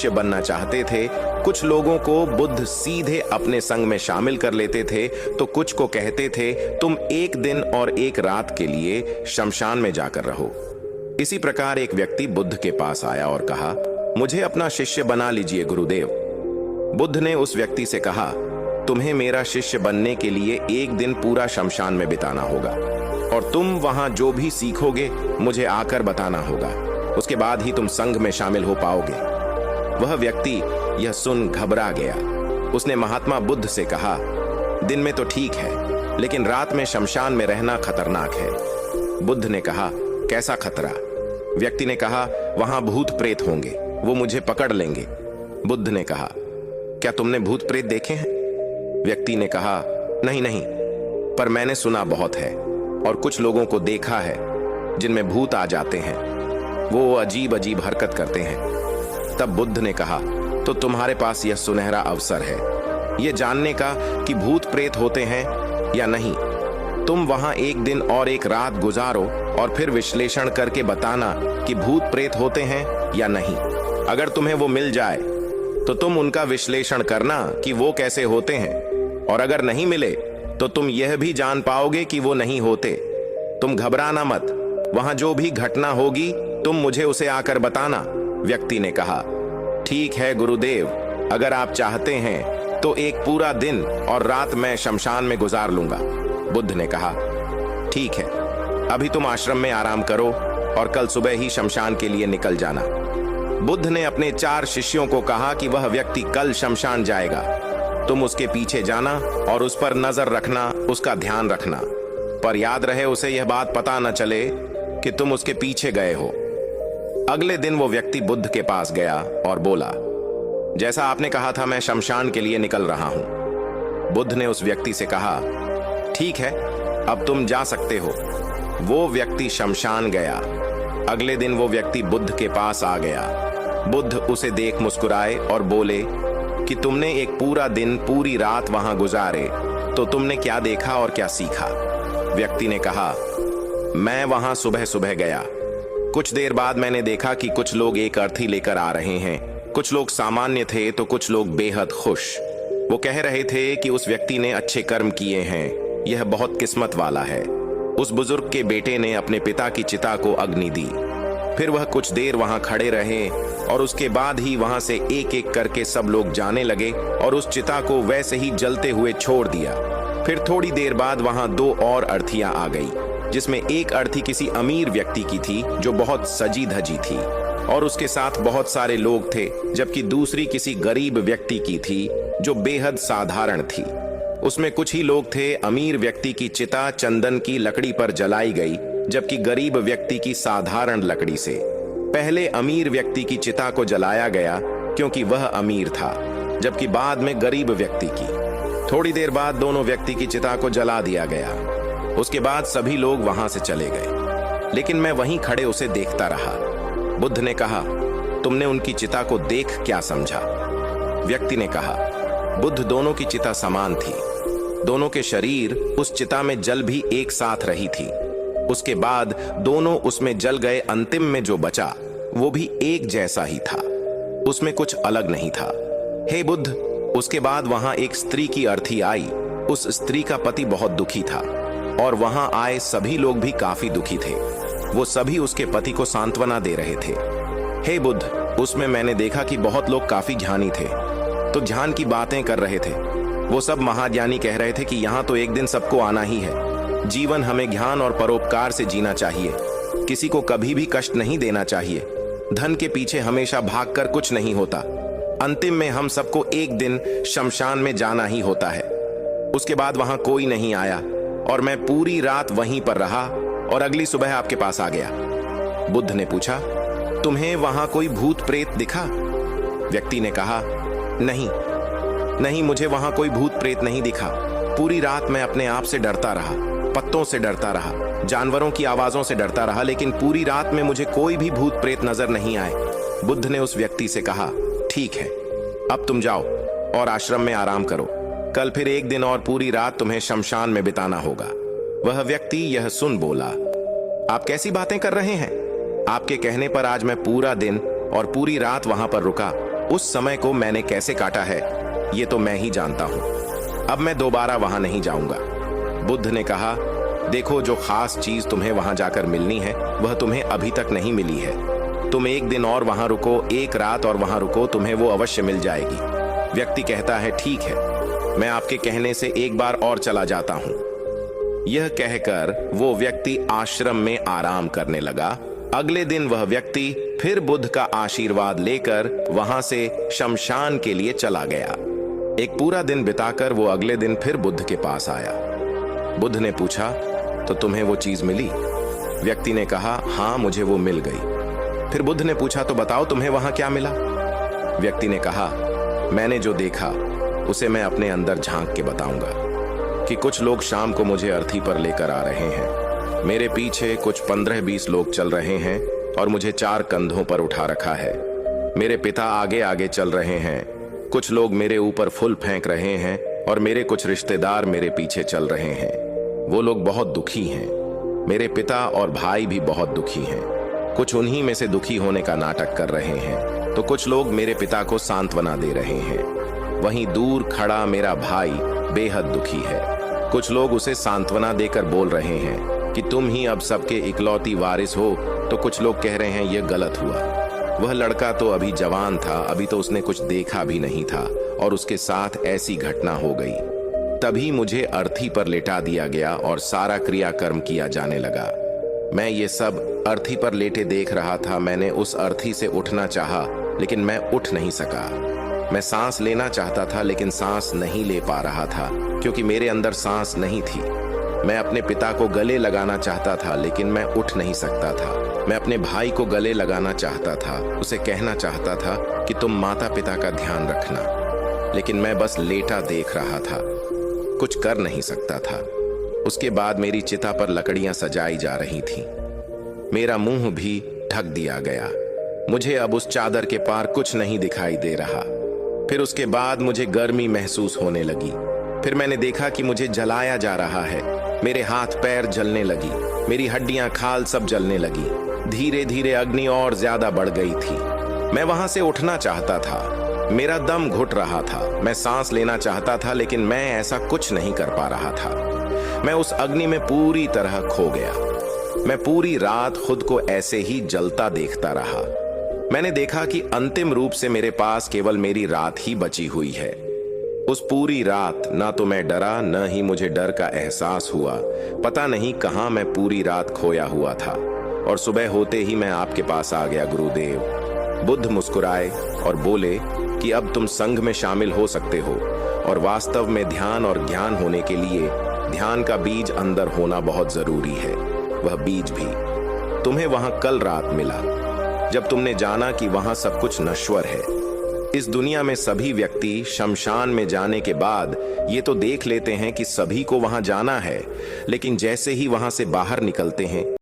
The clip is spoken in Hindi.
शिष्य बनना चाहते थे। कुछ लोगों को बुद्ध सीधे अपने संग में शामिल कर लेते थे, तो कुछ को कहते थे तुम एक दिन और एक रात के लिए शमशान में जाकर रहो। इसी प्रकार एक व्यक्ति बुद्ध के पास आया और कहा, मुझे अपना शिष्य बना लीजिए गुरुदेव। बुद्ध ने उस व्यक्ति से कहा, तुम्हें मेरा शिष्य बनने के लिए एक दिन पूरा शमशान में बिताना होगा और तुम वहां जो भी सीखोगे मुझे आकर बताना होगा। उसके बाद ही तुम संघ में शामिल हो पाओगे। वह व्यक्ति यह सुन घबरा गया। उसने महात्मा बुद्ध से कहा, दिन में तो ठीक है, लेकिन रात में शमशान में रहना खतरनाक है। बुद्ध ने कहा, कैसा खतरा? व्यक्ति ने कहा, वहां भूत प्रेत होंगे, वो मुझे पकड़ लेंगे। बुद्ध ने कहा, क्या तुमने भूत प्रेत देखे हैं? व्यक्ति ने कहा, नहीं नहीं, पर मैंने सुना बहुत है और कुछ लोगों को देखा है जिनमें भूत आ जाते हैं, वो अजीब अजीब हरकत करते हैं। तब बुद्ध ने कहा, तो तुम्हारे पास यह सुनहरा अवसर है यह जानने का कि भूत प्रेत होते हैं या नहीं। तुम वहां एक दिन और एक रात गुजारो और फिर विश्लेषण करके बताना कि भूत प्रेत होते हैं या नहीं। अगर तुम्हें वो मिल जाए तो तुम उनका विश्लेषण करना कि वो कैसे होते हैं, और अगर नहीं मिले तो तुम यह भी जान पाओगे कि वो नहीं होते। तुम घबराना मत, वहां जो भी घटना होगी तुम मुझे उसे आकर बताना। व्यक्ति ने कहा, ठीक है गुरुदेव, अगर आप चाहते हैं तो एक पूरा दिन और रात मैं शमशान में गुजार लूंगा। बुद्ध ने कहा, ठीक है, अभी तुम आश्रम में आराम करो और कल सुबह ही शमशान के लिए निकल जाना। बुद्ध ने अपने 4 शिष्यों को कहा कि वह व्यक्ति कल शमशान जाएगा, तुम उसके पीछे जाना और उस पर नजर रखना, उसका ध्यान रखना, पर याद रहे उसे यह बात पता न चले कि तुम उसके पीछे गए हो। अगले दिन वो व्यक्ति बुद्ध के पास गया और बोला, जैसा आपने कहा था मैं शमशान के लिए निकल रहा हूं। बुद्ध ने उस व्यक्ति से कहा, ठीक है, अब तुम जा सकते हो। वो व्यक्ति शमशान गया। अगले दिन वो व्यक्ति बुद्ध के पास आ गया। बुद्ध उसे देख मुस्कुराए और बोले कि तुमने एक पूरा दिन पूरी रात वहां गुजारे, तो तुमने क्या देखा और क्या सीखा? व्यक्ति ने कहा, मैं वहां सुबह सुबह गया। कुछ देर बाद मैंने देखा कि कुछ लोग एक अर्थी लेकर आ रहे हैं। कुछ लोग सामान्य थे तो कुछ लोग बेहद खुश। वो कह रहे थे कि उस व्यक्ति ने अच्छे कर्म किए हैं, यह बहुत किस्मत वाला है। उस बुजुर्ग के बेटे ने अपने पिता की चिता को अग्नि दी। फिर वह कुछ देर वहां खड़े रहे और उसके बाद ही वहां से एक एक करके सब लोग जाने लगे और उस चिता को वैसे ही जलते हुए छोड़ दिया। फिर थोड़ी देर बाद वहां 2 और अर्थियां आ गई, जिसमें एक अर्थी किसी अमीर व्यक्ति की थी जो बहुत सजी धजी थी और उसके साथ बहुत सारे लोग थे, जबकि दूसरी किसी गरीब व्यक्ति की थी जो बेहद साधारण थी। उसमें कुछ ही लोग थे। अमीर व्यक्ति की चिता चंदन की लकड़ी पर जलाई गई, जबकि गरीब व्यक्ति की साधारण लकड़ी से। पहले अमीर व्यक्ति की चिता को जलाया गया क्योंकि वह अमीर था, जबकि बाद में गरीब व्यक्ति की। थोड़ी देर बाद दोनों व्यक्ति की चिता को जला दिया गया। उसके बाद सभी लोग वहां से चले गए, लेकिन मैं वहीं खड़े उसे देखता रहा। बुद्ध ने कहा, तुमने उनकी चिता को देख क्या समझा? व्यक्ति ने कहा, बुद्ध दोनों की चिता समान थी। दोनों के शरीर उस चिता में जल भी एक साथ रही थी। उसके बाद दोनों उसमें जल गए। अंतिम में जो बचा वो भी एक जैसा ही था, उसमें कुछ अलग नहीं था। हे बुद्ध, उसके बाद वहां एक स्त्री की अर्थी आई। उस स्त्री का पति बहुत दुखी था और वहां आए सभी लोग भी काफी दुखी थे। वो सभी उसके पति को सांत्वना दे रहे थे। हे बुद्ध, उसमें मैंने देखा कि बहुत लोग काफी ध्यानी थे, तो ध्यान की बातें कर रहे थे। वो सब महाज्ञानी कह रहे थे कि यहाँ तो एक दिन सबको आना ही है। जीवन हमें ज्ञान और परोपकार से जीना चाहिए, किसी को कभी भी कष्ट नहीं देना चाहिए। धन के पीछे हमेशा भागकर कुछ नहीं होता। अंतिम में हम सबको एक दिन शमशान में जाना ही होता है। उसके बाद वहां कोई नहीं आया और मैं पूरी रात वहीं पर रहा और अगली सुबह आपके पास आ गया। बुद्ध ने पूछा, तुम्हें वहां कोई भूत प्रेत दिखा? व्यक्ति ने कहा, नहीं नहीं, मुझे वहां कोई भूत प्रेत नहीं दिखा। पूरी रात मैं अपने आप से डरता रहा, पत्तों से डरता रहा, जानवरों की आवाजों से डरता रहा, लेकिन पूरी रात में मुझे कोई भी भूत प्रेत नजर नहीं आए। बुद्ध ने उस व्यक्ति से कहा, ठीक है, अब तुम जाओ और आश्रम में आराम करो। कल फिर एक दिन और पूरी रात तुम्हें शमशान में बिताना होगा। वह व्यक्ति यह सुन बोला, आप कैसी बातें कर रहे हैं? आपके कहने पर आज मैं पूरा दिन और पूरी रात वहां पर रुका उस समय को मैंने कैसे काटा है ये तो मैं ही जानता हूं। अब मैं दोबारा वहां नहीं जाऊंगा। बुद्ध ने कहा, देखो, जो खास चीज तुम्हें वहां जाकर मिलनी है वह तुम्हें अभी तक नहीं मिली है। तुम एक दिन और वहां रुको, एक रात और वहां रुको, तुम्हें वो अवश्य मिल जाएगी। व्यक्ति कहता है, ठीक है, मैं आपके कहने से एक बार और चला जाता हूं। यह कहकर वो व्यक्ति आश्रम में आराम करने लगा। अगले दिन वह व्यक्ति फिर बुद्ध का आशीर्वाद लेकर वहां से शमशान के लिए चला गया। एक पूरा दिन बिताकर वो अगले दिन फिर बुद्ध के पास आया। बुद्ध ने पूछा, तो तुम्हें वो चीज मिली? व्यक्ति ने कहा, हां, मुझे वो मिल गई। फिर बुद्ध ने पूछा, तो बताओ तुम्हें वहां क्या मिला? व्यक्ति ने कहा, मैंने जो देखा उसे मैं अपने अंदर झांक के बताऊंगा कि कुछ लोग शाम को मुझे अर्थी पर लेकर आ रहे हैं। मेरे पीछे कुछ 15-20 लोग चल रहे हैं और मुझे 4 कंधों पर उठा रखा है। मेरे पिता आगे आगे चल रहे हैं। कुछ लोग मेरे ऊपर फूल फेंक रहे हैं और मेरे कुछ रिश्तेदार मेरे पीछे चल रहे हैं। वो लोग बहुत दुखी हैं। मेरे पिता और भाई भी बहुत दुखी हैं। कुछ उन्हीं में से दुखी होने का नाटक कर रहे हैं, तो कुछ लोग मेरे पिता को सांत्वना दे रहे हैं। वहीं दूर खड़ा मेरा भाई बेहद दुखी है। कुछ लोग उसे सांत्वना देकर बोल रहे हैं कि तुम ही अब सबके इकलौती वारिस हो, तो कुछ लोग कह रहे हैं यह गलत हुआ। वह लड़का तो अभी जवान था, अभी तो उसने कुछ देखा भी नहीं था और उसके साथ ऐसी घटना हो गई। तभी मुझे अर्थी पर लेटा दिया गया और सारा क्रियाकर्म किया जाने लगा। मैं ये सब अर्थी पर लेटे देख रहा था। मैंने उस अर्थी से उठना चाहा, लेकिन मैं उठ नहीं सका। मैं सांस लेना चाहता था, लेकिन सांस नहीं ले पा रहा था क्योंकि मेरे अंदर सांस नहीं थी। मैं अपने पिता को गले लगाना चाहता था, लेकिन मैं उठ नहीं सकता था। मैं अपने भाई को गले लगाना चाहता था, उसे कहना चाहता था कि तुम माता पिता का ध्यान रखना, लेकिन मैं बस लेटा देख रहा था, कुछ कर नहीं सकता था। उसके बाद मेरी चिता पर लकड़ियां सजाई जा रही थीं। मेरा मुंह भी ढक दिया गया। मुझे अब उस चादर के पार कुछ नहीं दिखाई दे रहा। फिर उसके बाद मुझे गर्मी महसूस होने लगी। फिर मैंने देखा कि मुझे जलाया जा रहा है। मेरे हाथ पैर जलने लगी, मेरी हड्डियां खाल सब जलने लगी। धीरे धीरे अग्नि और ज्यादा बढ़ गई थी। मैं वहां से उठना चाहता था। मेरा दम घुट रहा था। मैं सांस लेना चाहता था, लेकिन मैं ऐसा कुछ नहीं कर पा रहा था। मैं उस अग्नि में पूरी तरह खो गया। मैं पूरी रात खुद को ऐसे ही जलता देखता रहा। मैंने देखा कि अंतिम रूप से मेरे पास केवल मेरी रात ही बची हुई है। उस पूरी रात ना तो मैं डरा, न ही मुझे डर का एहसास हुआ। पता नहीं कहां मैं पूरी रात खोया हुआ था। और सुबह होते ही मैं आपके पास आ गया, गुरुदेव। बुद्ध मुस्कुराए और बोले कि अब तुम संघ में शामिल हो सकते हो, और वास्तव में ध्यान और ज्ञान होने के लिए ध्यान का बीज अंदर होना बहुत जरूरी है। वह बीज भी तुम्हें वहां कल रात मिला, जब तुमने जाना कि वहां सब कुछ नश्वर है। इस दुनिया में सभी व्यक्ति शमशान में जाने के बाद ये तो देख लेते हैं कि सभी को वहां जाना है, लेकिन जैसे ही वहां से बाहर निकलते हैं